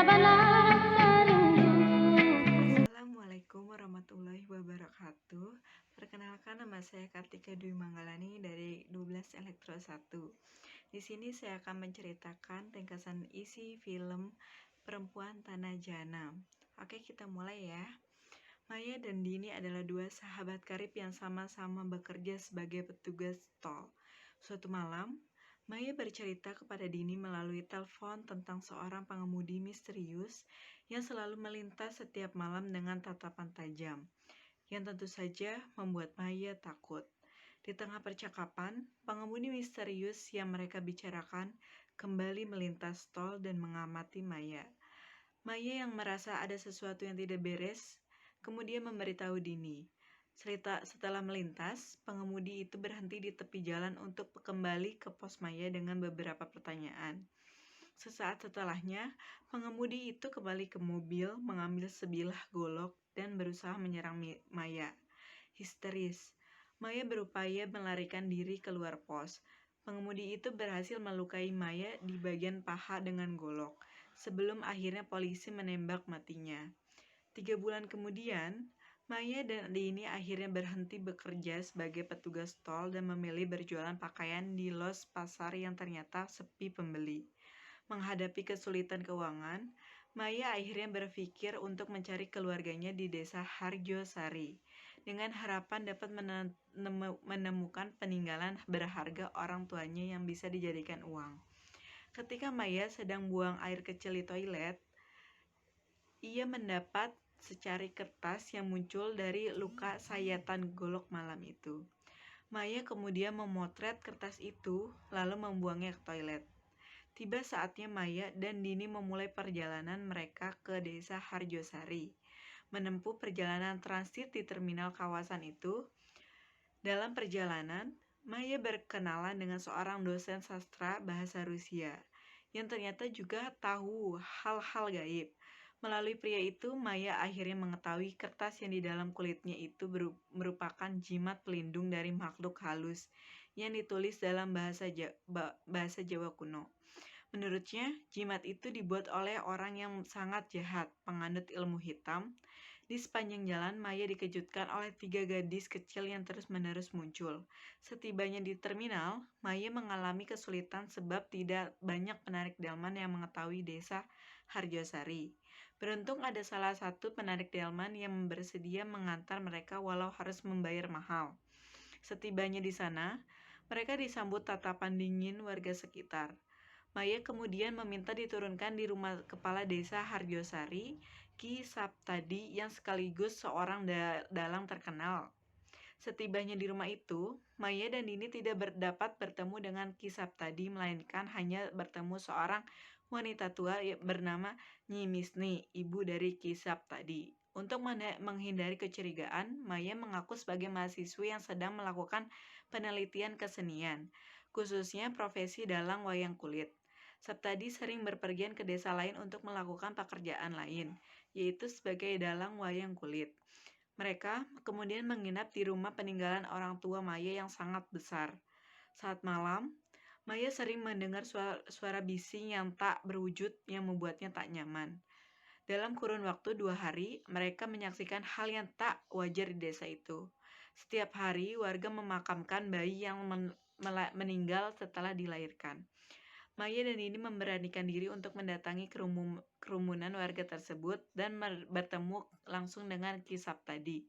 benar rasa rindu. Assalamualaikum warahmatullahi wabarakatuh. Perkenalkan, nama saya Kartika Dwi Manggalani dari 12 Elektro 1. Di sini saya akan menceritakan ringkasan isi film Perempuan Tanah Jahanam. Oke, kita mulai ya. Maya dan Dini adalah dua sahabat karib yang sama-sama bekerja sebagai petugas tol. Suatu malam, Maya bercerita kepada Dini melalui telepon tentang seorang pengemudi misterius yang selalu melintas setiap malam dengan tatapan tajam, yang tentu saja membuat Maya takut. Di tengah percakapan, pengemudi misterius yang mereka bicarakan kembali melintas tol dan mengamati Maya. Maya yang merasa ada sesuatu yang tidak beres, kemudian memberitahu Dini. Setelah melintas, pengemudi itu berhenti di tepi jalan untuk kembali ke pos Maya dengan beberapa pertanyaan. Sesaat setelahnya, pengemudi itu kembali ke mobil, mengambil sebilah golok, dan berusaha menyerang Maya. Histeris, Maya berupaya melarikan diri keluar pos. Pengemudi itu berhasil melukai Maya di bagian paha dengan golok, sebelum akhirnya polisi menembak matinya. 3 bulan kemudian, Maya dan Dini akhirnya berhenti bekerja sebagai petugas tol dan memilih berjualan pakaian di los pasar yang ternyata sepi pembeli. Menghadapi kesulitan keuangan, Maya akhirnya berpikir untuk mencari keluarganya di desa Harjosari, dengan harapan dapat menemukan peninggalan berharga orang tuanya yang bisa dijadikan uang. Ketika Maya sedang buang air kecil di toilet, ia mendapat secari kertas yang muncul dari luka sayatan golok malam itu. Maya kemudian memotret kertas itu, lalu membuangnya ke toilet. Tiba saatnya Maya dan Dini memulai perjalanan mereka ke desa Harjosari. Menempuh perjalanan transit di terminal kawasan itu. Dalam perjalanan, Maya berkenalan dengan seorang dosen sastra bahasa Rusia yang ternyata juga tahu hal-hal gaib. Melalui pria itu, Maya akhirnya mengetahui kertas yang di dalam kulitnya itu merupakan jimat pelindung dari makhluk halus yang ditulis dalam bahasa Jawa kuno. Menurutnya, jimat itu dibuat oleh orang yang sangat jahat, penganut ilmu hitam. Di sepanjang jalan, Maya dikejutkan oleh 3 gadis kecil yang terus-menerus muncul. Setibanya di terminal, Maya mengalami kesulitan sebab tidak banyak penarik delman yang mengetahui desa Harjosari. Beruntung ada salah satu penarik delman yang bersedia mengantar mereka walau harus membayar mahal. Setibanya di sana, mereka disambut tatapan dingin warga sekitar. Maya kemudian meminta diturunkan di rumah kepala desa Harjosari, Ki Saptadi, yang sekaligus seorang dalang terkenal. Setibanya di rumah itu, Maya dan Dini tidak dapat bertemu dengan Ki Saptadi, melainkan hanya bertemu seorang wanita tua bernama Nyi Misni, ibu dari Ki Saptadi. Untuk menghindari kecurigaan, Maya mengaku sebagai mahasiswi yang sedang melakukan penelitian kesenian, khususnya profesi dalang wayang kulit. Saptadi sering berpergian ke desa lain untuk melakukan pekerjaan lain, yaitu sebagai dalang wayang kulit. Mereka kemudian menginap di rumah peninggalan orang tua Maya yang sangat besar. Saat malam, Maya sering mendengar suara bising yang tak berwujud yang membuatnya tak nyaman. Dalam kurun waktu 2 hari, mereka menyaksikan hal yang tak wajar di desa itu. Setiap hari, warga memakamkan bayi yang meninggal setelah dilahirkan. Maya dan Dini memberanikan diri untuk mendatangi kerumunan warga tersebut dan bertemu langsung dengan Ki Saptadi.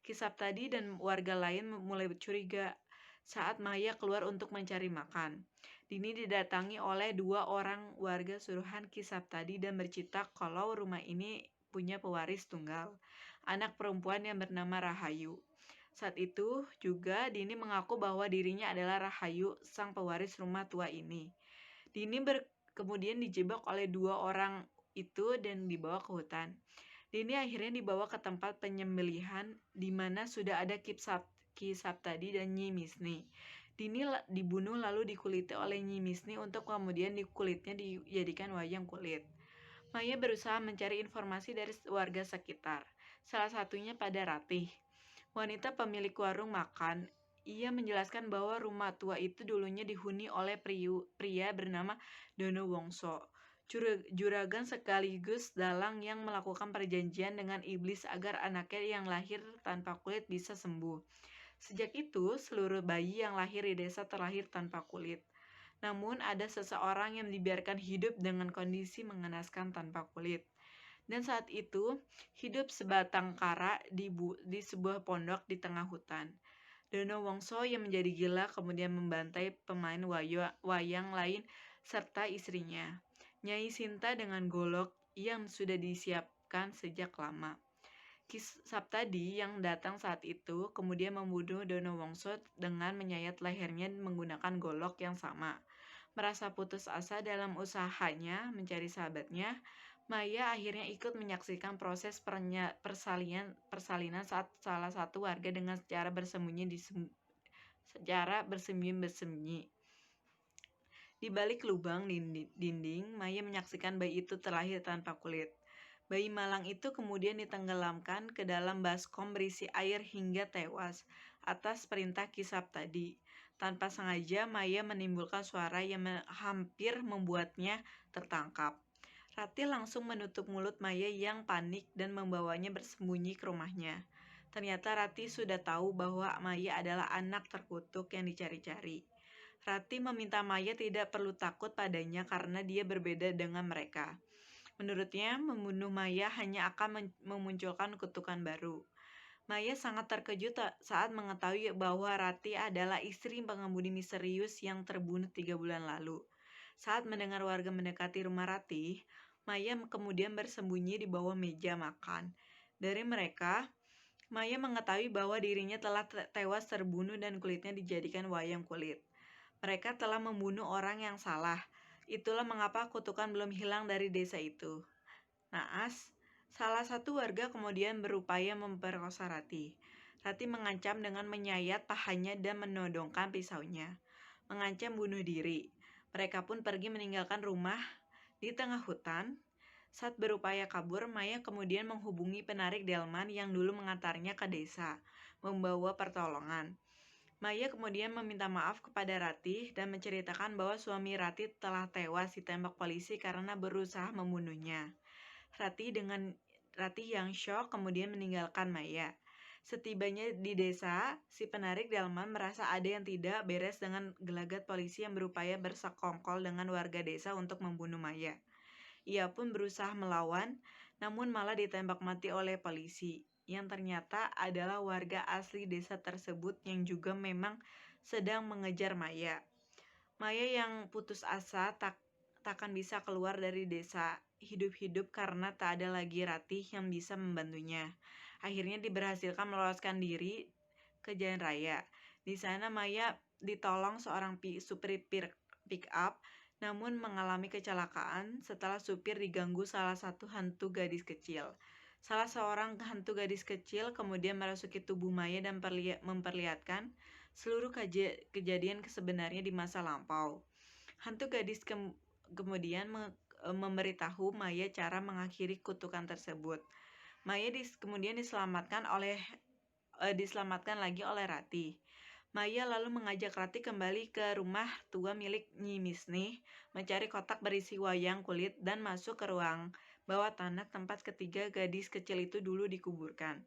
Ki Saptadi dan warga lain mulai curiga saat Maya keluar untuk mencari makan. Dini didatangi oleh 2 orang warga suruhan Ki Saptadi dan bercerita kalau rumah ini punya pewaris tunggal, anak perempuan yang bernama Rahayu. Saat itu juga Dini mengaku bahwa dirinya adalah Rahayu, sang pewaris rumah tua ini. Dini kemudian dijebak oleh 2 orang itu dan dibawa ke hutan. Dini akhirnya dibawa ke tempat penyembelihan di mana sudah ada Ki Saptadi dan Nyi Misni. Dini dibunuh lalu dikuliti oleh Nyi Misni untuk kemudian kulitnya dijadikan wayang kulit. Maya berusaha mencari informasi dari warga sekitar, salah satunya pada Ratih, wanita pemilik warung makan. Ia menjelaskan bahwa rumah tua itu dulunya dihuni oleh pria bernama Dono Wongso. juragan sekaligus dalang yang melakukan perjanjian dengan iblis agar anaknya yang lahir tanpa kulit bisa sembuh. Sejak itu, seluruh bayi yang lahir di desa terlahir tanpa kulit. Namun, ada seseorang yang dibiarkan hidup dengan kondisi mengenaskan tanpa kulit. Dan saat itu, hidup sebatang kara di sebuah pondok di tengah hutan. Dono Wongso yang menjadi gila kemudian membantai pemain wayang lain serta istrinya, Nyai Sinta dengan golok yang sudah disiapkan sejak lama. Ki Saptadi yang datang saat itu kemudian membunuh Dono Wongso dengan menyayat lehernya menggunakan golok yang sama. Merasa putus asa dalam usahanya mencari sahabatnya, Maya akhirnya ikut menyaksikan proses persalinan saat salah satu warga dengan secara bersembunyi. Di balik lubang dinding, Maya menyaksikan bayi itu terlahir tanpa kulit. Bayi malang itu kemudian ditenggelamkan ke dalam baskom berisi air hingga tewas atas perintah Ki Saptadi. Tanpa sengaja, Maya menimbulkan suara yang hampir membuatnya tertangkap. Rati langsung menutup mulut Maya yang panik dan membawanya bersembunyi ke rumahnya. Ternyata Rati sudah tahu bahwa Maya adalah anak terkutuk yang dicari-cari. Rati meminta Maya tidak perlu takut padanya karena dia berbeda dengan mereka. Menurutnya, membunuh Maya hanya akan memunculkan kutukan baru. Maya sangat terkejut saat mengetahui bahwa Rati adalah istri pengemudi misterius yang terbunuh 3 bulan lalu. Saat mendengar warga mendekati rumah Rati, Maya kemudian bersembunyi di bawah meja makan. Dari mereka, Maya mengetahui bahwa dirinya telah tewas terbunuh dan kulitnya dijadikan wayang kulit. Mereka telah membunuh orang yang salah. Itulah mengapa kutukan belum hilang dari desa itu. Naas, salah satu warga kemudian berupaya memperkosa Rati. Rati mengancam dengan menyayat pahanya dan menodongkan pisaunya. Mengancam bunuh diri. Mereka pun pergi meninggalkan rumah di tengah hutan. Saat berupaya kabur, Maya kemudian menghubungi penarik delman yang dulu mengantarnya ke desa, membawa pertolongan. Maya kemudian meminta maaf kepada Rati dan menceritakan bahwa suami Rati telah tewas ditembak polisi karena berusaha membunuhnya. Rati yang syok kemudian meninggalkan Maya. Setibanya di desa, si penarik delman merasa ada yang tidak beres dengan gelagat polisi yang berupaya bersekongkol dengan warga desa untuk membunuh Maya. Ia pun berusaha melawan, namun malah ditembak mati oleh polisi, yang ternyata adalah warga asli desa tersebut yang juga memang sedang mengejar Maya. Maya yang putus asa takkan bisa keluar dari desa hidup-hidup karena tak ada lagi Ratih yang bisa membantunya. Akhirnya diberhasilkan meloloskan diri ke jalan raya. Di sana Maya ditolong seorang supir pick up, namun mengalami kecelakaan setelah supir diganggu salah satu hantu gadis kecil. Salah seorang hantu gadis kecil kemudian merasuki tubuh Maya dan memperlihatkan seluruh kejadian sebenarnya di masa lampau. Hantu gadis kemudian memberitahu Maya cara mengakhiri kutukan tersebut. Maya kemudian diselamatkan lagi oleh Rati. Maya lalu mengajak Rati kembali ke rumah tua milik Nyi Misni, mencari kotak berisi wayang kulit dan masuk ke ruang bawah tanah tempat ketiga gadis kecil itu dulu dikuburkan.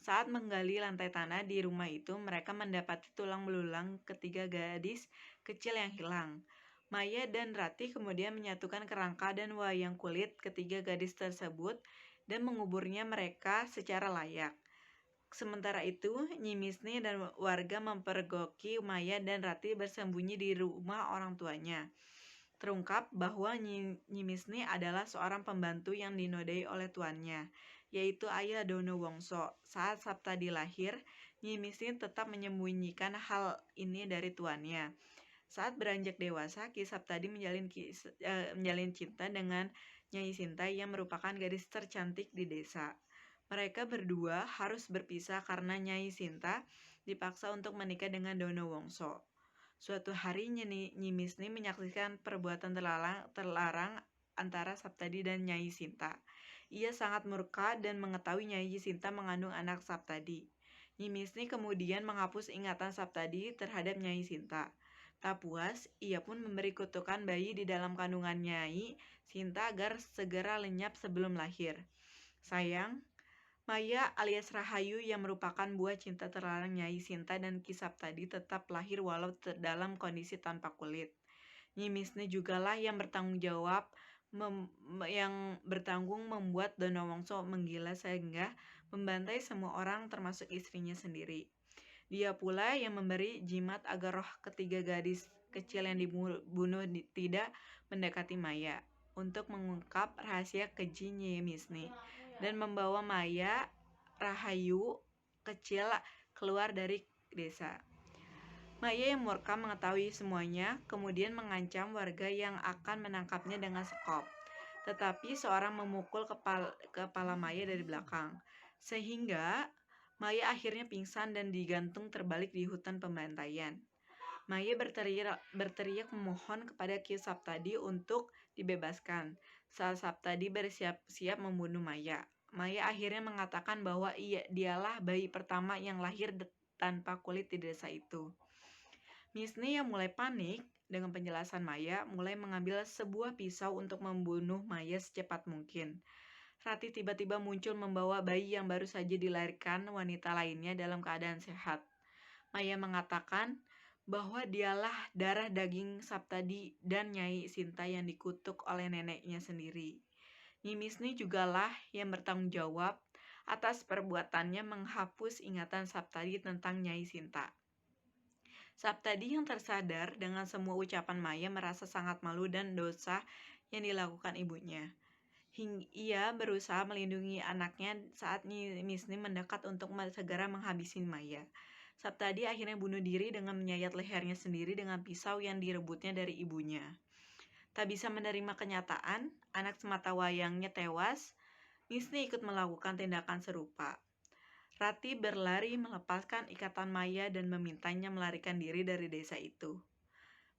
Saat menggali lantai tanah di rumah itu, mereka mendapati tulang belulang ketiga gadis kecil yang hilang. Maya dan Rati kemudian menyatukan kerangka dan wayang kulit ketiga gadis tersebut dan menguburnya mereka secara layak. Sementara itu, Nyi Misni dan warga mempergoki Maya dan Rati bersembunyi di rumah orang tuanya. Terungkap bahwa Nyi Misni adalah seorang pembantu yang dinodai oleh tuannya, yaitu ayah Dono Wongso. Saat Saptadi lahir, Nyi Misni tetap menyembunyikan hal ini dari tuannya. Saat beranjak dewasa, Ki Saptadi menjalin cinta dengan Nyai Sinta yang merupakan gadis tercantik di desa. Mereka berdua harus berpisah karena Nyai Sinta dipaksa untuk menikah dengan Dono Wongso. Suatu hari Nyi Misni menyaksikan perbuatan terlarang antara Saptadi dan Nyai Sinta. Ia sangat murka dan mengetahui Nyai Sinta mengandung anak Saptadi. Nyi Misni kemudian menghapus ingatan Saptadi terhadap Nyai Sinta. Tak puas, ia pun memberi kutukan bayi di dalam kandungan Nyai Sinta agar segera lenyap sebelum lahir. Sayang, Maya alias Rahayu yang merupakan buah cinta terlarang Nyai Sinta dan Ki Saptadi tetap lahir walau dalam kondisi tanpa kulit. Nyi Misni jugalah yang bertanggung membuat Donowongso menggila sehingga membantai semua orang termasuk istrinya sendiri. Dia pula yang memberi jimat agar roh ketiga gadis kecil yang dibunuh tidak mendekati Maya untuk mengungkap rahasia keji Nyi Misni dan membawa Maya Rahayu kecil keluar dari desa. Maya yang murka mengetahui semuanya, kemudian mengancam warga yang akan menangkapnya dengan sekop. Tetapi seorang memukul kepala Maya dari belakang, sehingga Maya akhirnya pingsan dan digantung terbalik di hutan pembantaian. Maya berteriak memohon kepada Ki Saptadi untuk dibebaskan. Saat Saptadi bersiap-siap membunuh Maya, Maya akhirnya mengatakan bahwa dialah bayi pertama yang lahir tanpa kulit di desa itu. Misni yang mulai panik dengan penjelasan Maya mulai mengambil sebuah pisau untuk membunuh Maya secepat mungkin. Rati tiba-tiba muncul membawa bayi yang baru saja dilahirkan wanita lainnya dalam keadaan sehat. Maya mengatakan bahwa dialah darah daging Saptadi dan Nyai Sinta yang dikutuk oleh neneknya sendiri. Nyi Misni jugalah yang bertanggung jawab atas perbuatannya menghapus ingatan Saptadi tentang Nyai Sinta. Saptadi yang tersadar dengan semua ucapan Maya merasa sangat malu dan dosa yang dilakukan ibunya. Ia berusaha melindungi anaknya saat Nyi Misni mendekat untuk segera menghabisi Maya. Saptadi akhirnya bunuh diri dengan menyayat lehernya sendiri dengan pisau yang direbutnya dari ibunya. Tak bisa menerima kenyataan, anak sematawayangnya tewas, Misni ikut melakukan tindakan serupa. Rati berlari melepaskan ikatan Maya dan memintanya melarikan diri dari desa itu.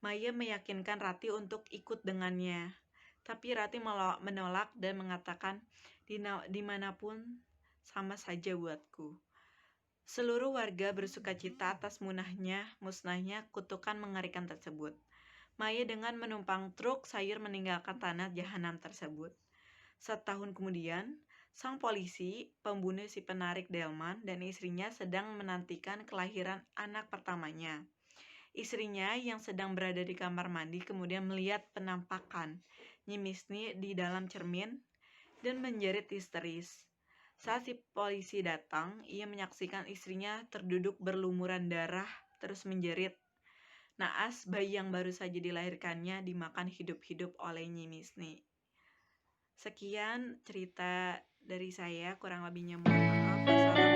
Maya meyakinkan Rati untuk ikut dengannya. Tapi Rati menolak dan mengatakan, dimanapun sama saja buatku. Seluruh warga bersukacita atas musnahnya kutukan mengerikan tersebut. Maya dengan menumpang truk sayur meninggalkan tanah jahanam tersebut. Setahun kemudian, sang polisi, pembunuh si penarik delman, dan istrinya sedang menantikan kelahiran anak pertamanya. Istrinya yang sedang berada di kamar mandi kemudian melihat penampakan Nyi Misni di dalam cermin dan menjerit histeris. Saat si polisi datang, ia menyaksikan istrinya terduduk berlumuran darah terus menjerit. Naas bayi yang baru saja dilahirkannya dimakan hidup-hidup oleh Nyi Misni. Sekian cerita dari saya, kurang lebihnya mohon maaf. Wassalamualaikum.